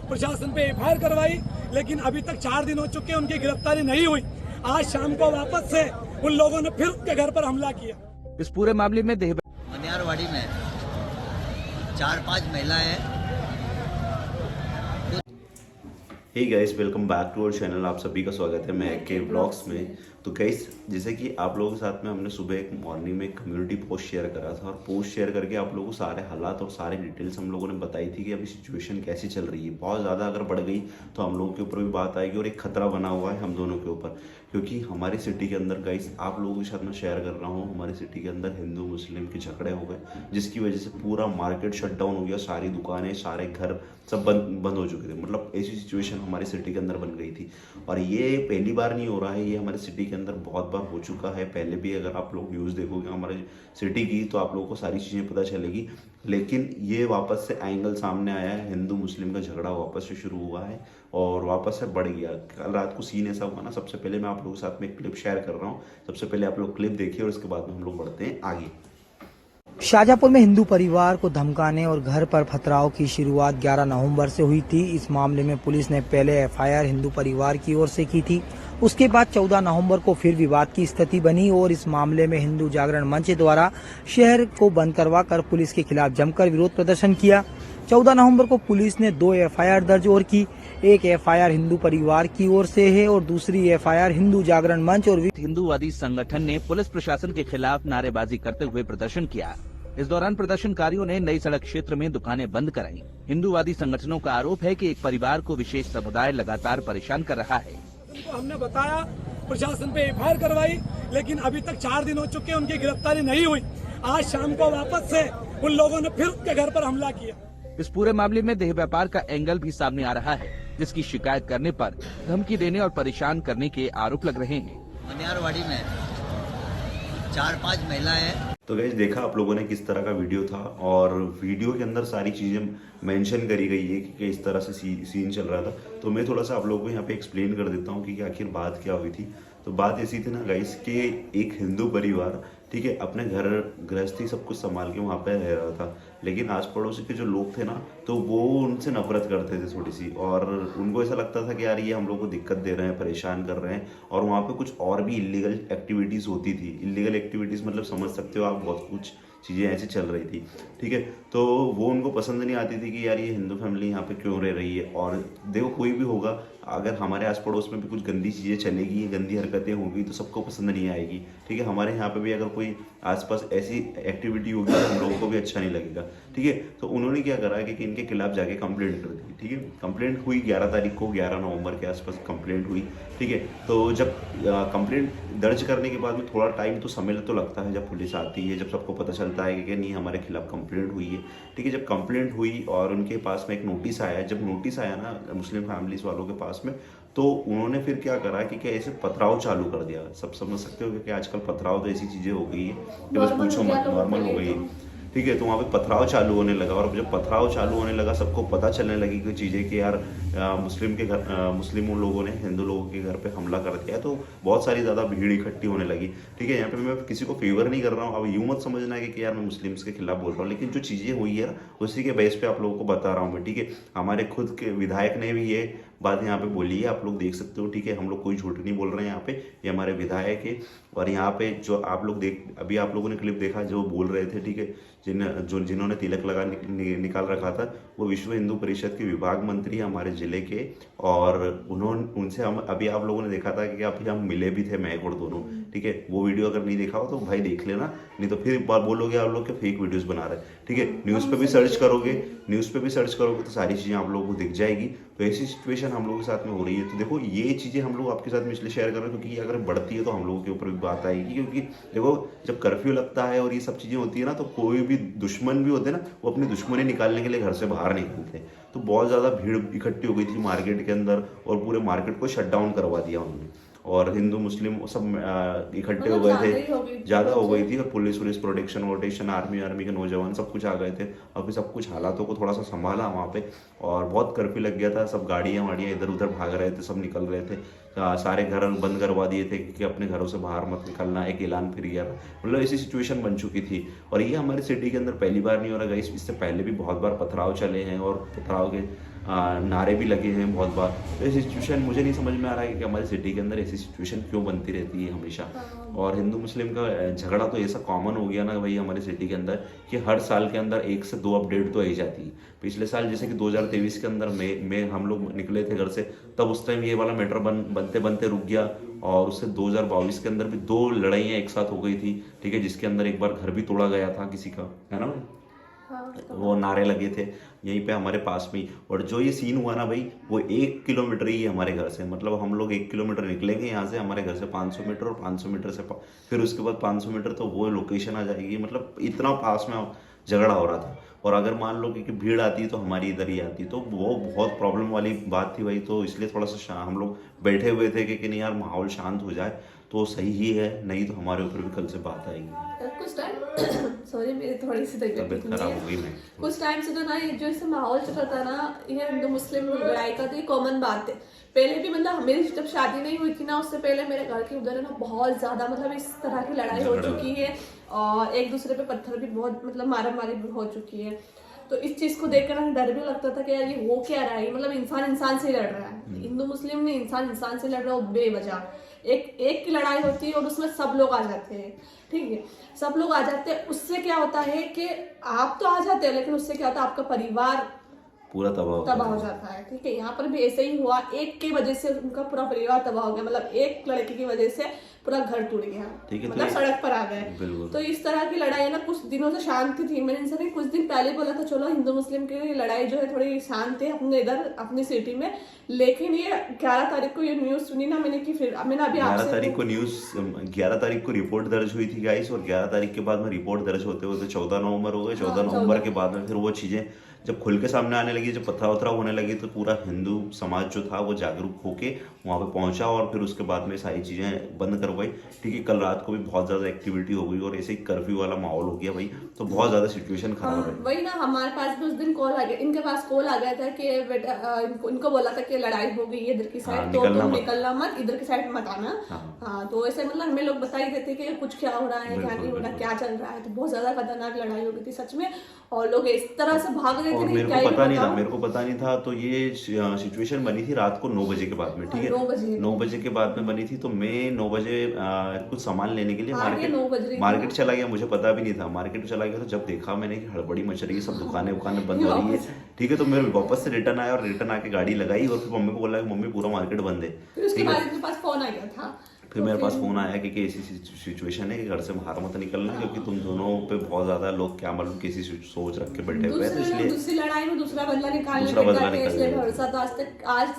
प्रशासन पे एफआईआर करवाई, लेकिन अभी तक 4 दिन हो चुके हैं, उनकी गिरफ्तारी नहीं हुई। आज शाम को वापस से उन लोगों ने फिर उनके घर पर हमला किया। इस पूरे मामले में मनियारवाड़ी में 4-5 महिलाएं हैं। Hey guys, welcome back to our channel. आप सभी का स्वागत है मैं के ब्लॉग्स में। तो गाइस, जैसे कि आप लोगों के साथ में हमने सुबह एक मॉर्निंग में एक कम्युनिटी पोस्ट शेयर करा था, और पोस्ट शेयर करके आप लोगों को सारे हालात और सारी डिटेल्स हम लोगों ने बताई थी कि अभी सिचुएशन कैसी चल रही है। बहुत ज़्यादा अगर बढ़ गई तो हम लोगों के ऊपर भी बात आएगी और एक खतरा बना हुआ है हम दोनों के ऊपर, क्योंकि हमारी सिटी के अंदर गाइस, आप लोगों के साथ मैं शेयर कर रहा हूँ, हमारी सिटी के अंदर हिंदू मुस्लिम के झगड़े हो गए, जिसकी वजह से पूरा मार्केट शट डाउन हो गया। सारी दुकानें, सारे घर सब बंद हो चुके थे। मतलब ऐसी सिचुएशन हमारी सिटी के अंदर बन गई थी, और ये पहली बार नहीं हो रहा है, ये हमारी सिटी के अंदर बहुत बार हो चुका है पहले भी। अगर आप लोग न्यूज़ देखोगे हमारे सिटी की तो आप लोगों को सारी चीज़ें पता चलेगी, लेकिन ये वापस से एंगल सामने आया है। हिंदू मुस्लिम का झगड़ा वापस से शुरू हुआ है और वापस से बढ़ गया। कल रात को सीन ऐसा हुआ ना, सबसे पहले मैं आप लोगों के साथ में एक क्लिप शेयर कर रहा हूँ। सबसे पहले आप लोग क्लिप देखिए और उसके बाद में हम लोग बढ़ते हैं आगे। शाहजहांपुर में हिंदू परिवार को धमकाने और घर पर पथराव की शुरुआत 11 नवंबर से हुई थी। इस मामले में पुलिस ने पहले एफआईआर हिंदू परिवार की ओर से की थी। उसके बाद 14 नवंबर को फिर विवाद की स्थिति बनी और इस मामले में हिंदू जागरण मंच द्वारा शहर को बंद करवाकर पुलिस के खिलाफ जमकर विरोध प्रदर्शन किया। 14 नवंबर को पुलिस ने 2 एफआईआर दर्ज और की। एक एफआईआर हिंदू परिवार की ओर से है और दूसरी एफआईआर हिंदू जागरण मंच और हिंदूवादी संगठन ने पुलिस प्रशासन के खिलाफ नारेबाजी करते हुए प्रदर्शन किया। इस दौरान प्रदर्शनकारियों ने नई सड़क क्षेत्र में दुकानें बंद कराई। हिंदूवादी संगठनों का आरोप है कि एक परिवार को विशेष समुदाय लगातार परेशान कर रहा है। हमने बताया, प्रशासन पे एफआईआर करवाई, लेकिन अभी तक 4 दिन हो चुके हैं, उनकी गिरफ्तारी नहीं हुई। आज शाम को वापस से उन लोगों ने फिर उनके घर पर हमला किया। इस पूरे मामले में देह व्यापार का एंगल भी सामने आ रहा है, जिसकी शिकायत करने पर धमकी देने और परेशान करने के आरोप लग रहे हैं। मनियारवाड़ी में 4-5 महिलाएं हैं। तो गाइस, देखा आप लोगों ने किस तरह का वीडियो था, और वीडियो के अंदर सारी चीज़ें मेंशन करी गई है कि इस तरह से सीन चल रहा था। तो मैं थोड़ा सा आप लोगों को यहाँ पे एक्सप्लेन कर देता हूँ कि आखिर बात क्या हुई थी। तो बात ऐसी थी ना गाइस कि एक हिंदू परिवार, ठीक है, अपने घर गृहस्थी सब कुछ संभाल के वहाँ पे रह रहा था, लेकिन आस पड़ोस के जो लोग थे ना, तो वो उनसे नफरत करते थे थोड़ी सी, और उनको ऐसा लगता था कि यार ये हम लोग को दिक्कत दे रहे हैं, परेशान कर रहे हैं। और वहाँ पे कुछ और भी इलीगल एक्टिविटीज़ होती थी। इलीगल एक्टिविटीज़ मतलब समझ सकते हो आप, बहुत कुछ चीज़ें ऐसी चल रही थी, ठीक है। तो वो उनको पसंद नहीं आती थी कि यार ये हिंदू फैमिली यहाँ पे क्यों रह रही है। और देखो, कोई भी होगा, अगर हमारे आस पड़ोस में भी कुछ गंदी चीज़ें चलेगी, गंदी हरकतें होंगी, तो सबको पसंद नहीं आएगी, ठीक है। हमारे यहाँ पे भी अगर कोई आसपास ऐसी एक्टिविटी होगी तो हम लोगों को भी अच्छा नहीं लगेगा, ठीक है। तो उन्होंने क्या करा कि इनके खिलाफ जाके कंप्लेंट कर दी, ठीक है। कंप्लेंट हुई 11 तारीख को, 11 नवंबर के आसपास कंप्लेंट हुई, ठीक है। तो जब कंप्लेंट दर्ज करने के बाद में थोड़ा टाइम तो समय तो लगता है, जब पुलिस आती है, जब सबको पता चलता है कि नहीं हमारे खिलाफ कंप्लेंट हुई है, ठीक है। जब कंप्लेंट हुई और उनके पास में एक नोटिस आया, जब नोटिस आया ना मुस्लिम फैमिलीज वालों के पास में, तो उन्होंने फिर क्या करा कि ऐसे पथराव चालू कर दिया। सब समझ सकते हो कि आजकल पथराव तो ऐसी चीज़ें हो गई है कि बस पूछो मत, नॉर्मल हो गई है, ठीक है। तो वहाँ पे पथराव चालू होने लगा, और जब पथराव चालू होने लगा, सबको पता चलने लगी कि चीज़ें कि यार मुस्लिम लोगों ने हिंदू लोगों के घर पे हमला कर दिया। तो बहुत सारी ज़्यादा भीड़ इकट्ठी होने लगी, ठीक है। यहाँ पे मैं किसी को फेवर नहीं कर रहा हूँ, अब यूँ मत समझना है कि यार मैं मुस्लिम्स के खिलाफ बोल रहा हूँ, लेकिन जो चीज़ें हुई है ना, उसी के बेस पे आप लोगों को बता रहा हूँ मैं, ठीक है। हमारे खुद के विधायक ने भी ये बात यहाँ पे बोली है, आप लोग देख सकते हो, ठीक है। हम लोग कोई झूठ नहीं बोल रहे हैं यहाँ पे, ये हमारे विधायक है। और यहाँ पे जो आप लोग अभी आप लोगों ने क्लिप देखा जो बोल रहे थे, ठीक है, जिन्होंने तिलक लगा निकाल रखा था, वो विश्व हिंदू परिषद के विभाग मंत्री है हमारे जिले के। और उनसे हम अभी आप लोगों ने देखा था कि अभी हम मिले भी थे, मैं और दोनों, ठीक है। वो वीडियो अगर नहीं देखा हो तो भाई देख लेना, नहीं तो फिर बोलोगे आप लोग के फेक वीडियोस बना रहे हैं, ठीक है। न्यूज़ पे भी सर्च करोगे तो सारी चीज़ें आप लोगों को दिख जाएगी। तो ऐसी सिचुएशन हम लोगों के साथ में हो रही है। तो देखो, ये चीज़ें हम लोग आपके साथ में इसलिए शेयर कर रहे हैं क्योंकि अगर बढ़ती है तो हम लोगों के ऊपर भी बात आएगी। क्योंकि देखो, जब कर्फ्यू लगता है और ये सब चीज़ें होती है ना, तो कोई भी दुश्मन भी होते हैं ना, वो अपनी दुश्मनी निकालने के लिए घर से बाहर निकलते हैं। तो बहुत ज़्यादा भीड़ इकट्ठी हो गई थी मार्केट के अंदर, और पूरे मार्केट को शट डाउन करवा दिया उन्होंने, और हिंदू मुस्लिम सब इकट्ठे हो गए थे, ज़्यादा हो गई थी। और पुलिस प्रोटेक्शन आर्मी के नौजवान सब कुछ आ गए थे। अभी सब कुछ हालातों को थोड़ा सा संभाला वहाँ पे, और बहुत कर्फ्यू लग गया था। सब गाड़ियाँ वाड़ियाँ इधर उधर भाग रहे थे, सब निकल रहे थे। सारे घर बंद करवा दिए थे कि अपने घरों से बाहर मत निकलना, एक ऐलान फिर गया था। मतलब ऐसी सिचुएशन बन चुकी थी। और ये हमारी सिटी के अंदर पहली बार नहीं हो रहा गाइस, इससे पहले भी बहुत बार पथराव चले हैं, और पथराव के नारे भी लगे हैं बहुत बार। तो ये सिचुएशन मुझे नहीं समझ में आ रहा है कि हमारी सिटी के अंदर ऐसी सिचुएशन क्यों बनती रहती है हमेशा। और हिंदू मुस्लिम का झगड़ा तो ऐसा कॉमन हो गया ना भाई हमारी सिटी के अंदर कि हर साल के अंदर 1 से 2 अपडेट तो आई जाती है। पिछले साल जैसे कि 2023 के अंदर में हम लोग निकले थे घर से, तब उस टाइम ये वाला मैटर बनते बनते रुक गया। और उससे 2022 के अंदर भी 2 लड़ाइयाँ एक साथ हो गई थी, ठीक है, जिसके अंदर एक बार घर भी तोड़ा गया था किसी का, है ना। वो नारे लगे थे यहीं पे हमारे पास में ही। और जो ये सीन हुआ ना भाई, वो 1 किलोमीटर ही है हमारे घर से। मतलब हम लोग 1 किलोमीटर निकलेंगे यहाँ से, हमारे घर से 500 मीटर, और 500 मीटर से फिर उसके बाद 500 मीटर तो वो लोकेशन आ जाएगी। मतलब इतना पास में झगड़ा हो रहा था। और अगर मान लो कि भीड़ आती तो हमारी इधर ही आती, तो वो बहुत प्रॉब्लम वाली बात थी भाई। तो इसलिए थोड़ा सा हम लोग बैठे हुए थे कि नहीं यार माहौल शांत हो जाए तो सही ही है, नहीं तो हमारे ऊपर भी कल से बात आएगी। कुछ टाइम सॉरी मेरी थोड़ी सी तबीयत खराब हो गई। मैं कुछ टाइम से तो ना ये जो इसे माहौल चल रहा था ना, ये हिंदू मुस्लिम लड़ाई का तो ये कॉमन बात है। पहले भी मतलब मेरी जब शादी नहीं हुई थी ना, उससे पहले मेरे घर के उधर है ना बहुत ज्यादा मतलब इस तरह की लड़ाई हो चुकी है, और एक दूसरे पे पत्थर भी बहुत मतलब मारा मारी भी हो चुकी है। तो इस चीज को देखकर ना डर भी लगता था कि यार ये हो क्या रहा है, मतलब इंसान इंसान से लड़ रहा है। हिंदू मुस्लिम ने इंसान इंसान से लड़ रहा है बेवजह। एक की लड़ाई होती है और उसमें सब लोग आ जाते हैं, ठीक है, सब लोग आ जाते हैं। उससे क्या होता है कि आप तो आ जाते हैं, लेकिन उससे क्या होता है आपका परिवार पूरा तबाह हो जाता है, ठीक है। यहाँ पर भी ऐसे ही हुआ, एक की वजह से उनका पूरा परिवार तबाह हो गया। मतलब एक लड़के की वजह से पूरा घर टूट गया, मतलब सड़क पर आ गए। तो इस तरह की लड़ाई है ना कुछ दिनों से शांति थी। मैंने इनसे कुछ दिन पहले बोला था चलो हिंदू मुस्लिम की लड़ाई जो है थोड़ी शांत है अपने इधर अपनी सिटी में, लेकिन ये 11 तारीख को ये न्यूज सुनी ना मैंने कि फिर मैंने अभी 11 तारीख को न्यूज 11 तारीख को रिपोर्ट दर्ज हुई थी गाइस, और 11 तारीख के बाद में रिपोर्ट दर्ज होते होते 14 नवंबर हो गए। 14 नवंबर के बाद में फिर वो चीजें जब खुल के सामने आने लगी, जब पथराव होने लगी, तो पूरा हिंदू समाज जो था वो जागरूक होके वहाँ पे पहुंचा, और फिर उसके बाद में सारी चीजें बंद करवाई, ठीक है। कल रात को भी बहुत ज्यादा एक्टिविटी हो गई और ऐसे ही कर्फ्यू वाला माहौल हो गया भाई, तो बहुत ज्यादा सिचुएशन खराब है। वही ना हमारे पास भी उस दिन कॉल आ गया, इनके पास कॉल आ गया था कि बेटा इनको बोला था कि लड़ाई हो गई है इधर की साइड, तो तुम निकलना मत, इधर की साइड मत आना। हाँ तो ऐसे मतलब हमें लोग बता ही देते कि कुछ क्या हो रहा है, क्या नहीं हो रहा, क्या चल रहा है। तो बहुत ज्यादा खतरनाक लड़ाई हो गई थी सच में, और लोग इस तरह से भाग रहे थे। मेरे को पता नहीं था। तो ये सिचुएशन बनी थी रात को 9 बजे के बाद में, ठीक है, 9 बजे के बाद में बनी थी। तो मैं 9 बजे कुछ सामान लेने के लिए मार्केट चला गया, मुझे पता भी नहीं था। मार्केट चला गया तो जब देखा मैंने कि हड़बड़ी मच रही है, सब दुकानें बंद हो रही है, ठीक है। तो मैं वापस से रिटर्न आया और रिटर्न आके गाड़ी लगाई, और फिर मम्मी को बोला मम्मी पूरा मार्केट बंद है। फिर मेरे पास फोन आया कि ऐसी सिचुएशन है कि घर से बाहर मत निकलना, क्योंकि तुम दोनों पे बहुत ज्यादा लोग क्या मालूम कैसी सोच रख के बैठे हुए हैं। इसलिए दूसरी लड़ाई में दूसरा बदला निकालने इसलिए भरोसा तो आज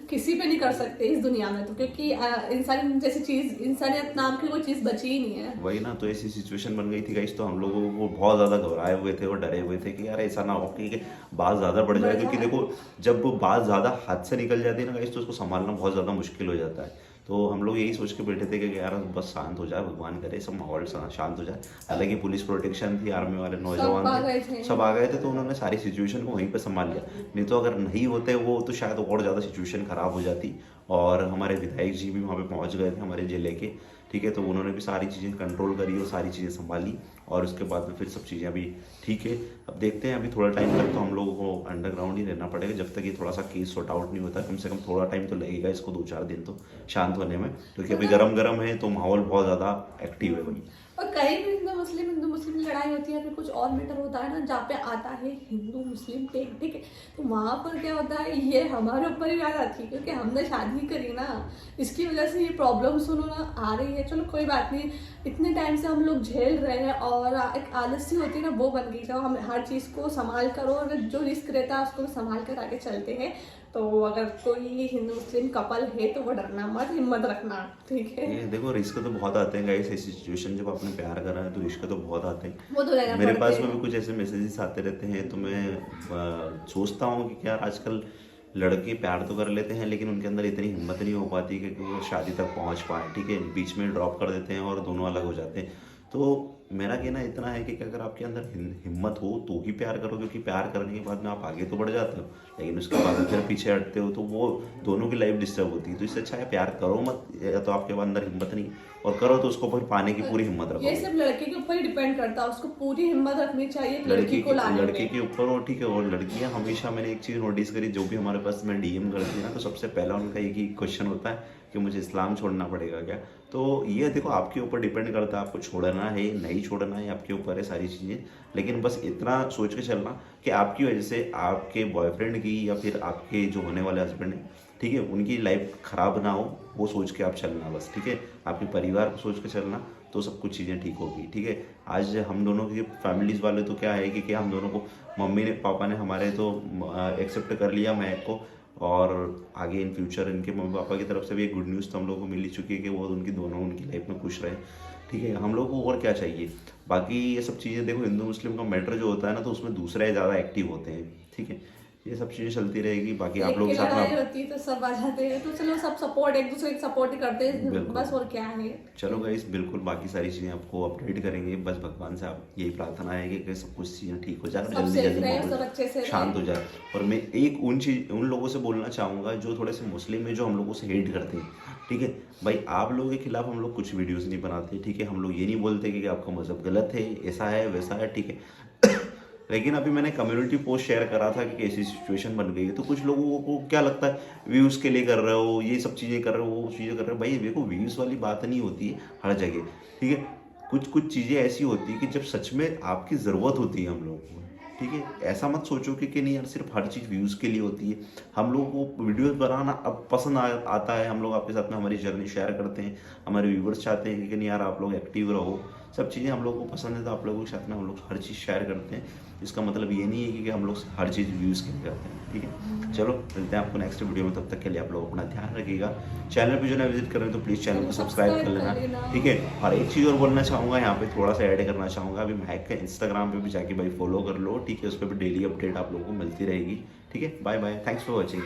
किसी पे नहीं कर सकते इस दुनिया में, तो क्योंकि इंसान जैसी चीज, इंसानियत नाम की कोई चीज बची ही नहीं है। वही ना, तो ऐसी सिचुएशन बन गई थी गाइस। तो हम लोगों को बहुत ज्यादा घबराए हुए थे और डरे हुए थे कि यार ऐसा ना हो कि बात ज्यादा बढ़ जाए, क्योंकि देखो जब बात ज्यादा हाथ से निकल जाती है ना गाइस, तो उसको संभालना बहुत ज्यादा मुश्किल हो जाता है। तो हम लोग यही सोच के बैठे थे कि यार बस शांत हो जाए, भगवान करे सब माहौल शांत हो जाए। हालांकि पुलिस प्रोटेक्शन थी, आर्मी वाले नौजवान थे, सब आ गए थे, तो उन्होंने सारी सिचुएशन को वहीं पे संभाल लिया। नहीं तो अगर नहीं होते वो तो शायद और ज़्यादा सिचुएशन खराब हो जाती। और हमारे विधायक जी भी वहाँ पे पहुँच गए थे हमारे जिले के, ठीक है। तो उन्होंने भी सारी चीज़ें कंट्रोल करी और सारी चीज़ें संभाली, और उसके बाद में फिर सब चीज़ें अभी ठीक है। अब देखते हैं, अभी थोड़ा टाइम तक तो हम लोगों को अंडरग्राउंड ही रहना पड़ेगा जब तक ये थोड़ा सा केस सॉर्ट आउट नहीं होता। कम से कम थोड़ा टाइम तो लगेगा इसको, 2-4 दिन तो शांत होने में, क्योंकि अभी गरम है तो माहौल बहुत ज़्यादा एक्टिव है भाई। और कहीं भी हिंदू मुस्लिम की लड़ाई होती है, फिर कुछ और मैटर होता है ना जहाँ पे आता है हिंदू मुस्लिम पे, ठीक है, तो वहाँ पर क्या होता है ये हमारे ऊपर ही आ जाती है, क्योंकि हमने शादी करी ना, इसकी वजह से ये प्रॉब्लम सुनो ना आ रही है। चलो कोई बात नहीं, इतने टाइम से हम लोग झेल रहे हैं, और एक आलसी होती है ना वो बन गई, जब हम हर चीज़ को संभाल कर और जो रिस्क रहता है उसको भी संभाल कर आगे चलते हैं। तो अगर कोई हिंदू मुस्लिम कपल है तो वो डरना मत, हिम्मत रखना, ठीक है। ये देखो रिस्क तो बहुत आते हैं गाइस, ऐसी सिचुएशन जब आपने प्यार करा है तो रिस्क तो बहुत आते हैं। वो तो मेरे पास में भी कुछ ऐसे मैसेजेस आते रहते हैं, तो मैं सोचता हूँ कि यार आजकल लड़के प्यार तो कर लेते हैं, लेकिन उनके अंदर इतनी हिम्मत नहीं हो पाती कि वो शादी तक पहुँच पाए, ठीक है। बीच में ड्रॉप कर देते हैं और दोनों अलग हो जाते हैं। तो मेरा कहना इतना है कि अगर आपके अंदर हिम्मत हो तो ही प्यार करो, क्योंकि प्यार करने के बाद में आप आगे तो बढ़ जाते हो, लेकिन उसके बाद फिर पीछे हटते हो तो वो दोनों की लाइफ डिस्टर्ब होती है। तो इससे अच्छा है प्यार करो मत, या तो आपके अंदर हिम्मत नहीं, और करो तो उसको फिर पाने की पूरी हिम्मत रखो। ये सिर्फ लड़के के ऊपर ही डिपेंड करता है, उसको पूरी हिम्मत रखनी चाहिए लड़की को लाने लड़के में। के ऊपर। और ठीक है, और लड़कियां हमेशा, मैंने एक चीज़ नोटिस करी, जो भी हमारे पास में डीएम करती है ना, तो सबसे पहला उनका एक ही क्वेश्चन होता है कि मुझे इस्लाम छोड़ना पड़ेगा क्या। तो ये देखो आपके ऊपर डिपेंड करता है, आपको छोड़ना है नहीं छोड़ना है, आपके ऊपर है सारी चीज़ें। लेकिन बस इतना सोच के चलना कि आपकी वजह से आपके बॉयफ्रेंड की या फिर आपके जो होने वाले हस्बैंड हैं, ठीक है, उनकी लाइफ ख़राब ना हो, वो सोच के आप चलना बस, ठीक है। आपके परिवार को सोच के चलना तो सब कुछ चीज़ें ठीक होगी, ठीक है। आज हम दोनों की फैमिलीज़ वाले तो क्या है कि हम दोनों को मम्मी ने पापा ने हमारे तो एक्सेप्ट कर लिया महक को, और आगे इन फ्यूचर इनके मम्मी पापा की तरफ से भी एक गुड न्यूज़ तो हम लोगों को मिल ही चुकी है कि वो उनकी लाइफ में खुश रहे, ठीक है। हम लोग को और क्या चाहिए। बाकी ये सब चीज़ें देखो, हिंदू मुस्लिम का मैटर जो होता है ना, तो उसमें दूसरे ज़्यादा एक्टिव होते हैं, ठीक है। ये सब चीज़ें चलती रहेगी। बाकी आप लोग के साथ लड़ाई में होती है तो सब आ जाते हैं, तो चलो सब सपोर्ट, एक दूसरे की सपोर्ट ही करते हैं बिल्कुल। बस, और क्या है। चलो गाइस, बिल्कुल बाकी सारी चीज़ें आपको अपडेट करेंगे। बस भगवान से आप यही प्रार्थना है कि सब कुछ चीज़ें ठीक हो जाए, सब जल्दी safe रहे, जल्दी सब अच्छे से माहौल रहे। शांत हो जाए। और मैं एक उन लोगों से बोलना चाहूँगा जो थोड़े से मुस्लिम है, जो हम लोगों से हेट करते हैं, ठीक है भाई। आप लोगों के खिलाफ हम लोग कुछ वीडियोज़ नहीं बनाते, ठीक है। हम लोग ये नहीं बोलते कि आपका मज़हब गलत है, ऐसा है वैसा है, ठीक है। लेकिन अभी मैंने कम्युनिटी पोस्ट शेयर करा था कि ऐसी सिचुएशन बन गई है, तो कुछ लोगों को क्या लगता है व्यूज़ के लिए कर रहे हो, ये सब चीज़ें कर रहे हो, वो चीज़ें कर रहे हो। भाई देखो, व्यूज़ वाली बात नहीं होती है हर जगह, ठीक है। कुछ चीज़ें ऐसी होती है कि जब सच में आपकी ज़रूरत होती है हम लोगों को, ठीक है। ऐसा मत सोचो कि नहीं यार सिर्फ हर चीज़ व्यूज़ के लिए होती है। हम लोगों को वीडियोस बनाना अब पसंद आता है, हम लोग आपके साथ में हमारी जर्नी शेयर करते हैं, हमारे व्यूवर्स चाहते हैं कि नहीं यार आप लोग एक्टिव रहो, सब चीज़ें हम लोगों को पसंद है, तो आप लोगों के साथ में हम लोग हर चीज़ शेयर करते हैं। इसका मतलब ये नहीं है कि हम लोग हर चीज़ व्यूज़ के लिए करते हैं, ठीक है। चलो मिलते हैं आपको नेक्स्ट वीडियो में, तब तक के लिए आप लोग अपना ध्यान रखिएगा। चैनल पे जो ना विजिट करें तो प्लीज़ चैनल को सब्सक्राइब कर लेना, ठीक है। और एक चीज़ और बोलना चाहूँगा, यहाँ पे थोड़ा सा ऐड करना चाहूँगा, अभी महक का इंस्टाग्राम पे भी जाके भाई फॉलो कर लो, ठीक है। उस पर भी डेली अपडेट आप लोगों को मिलती रहेगी, ठीक है। Bye bye, thanks for watching.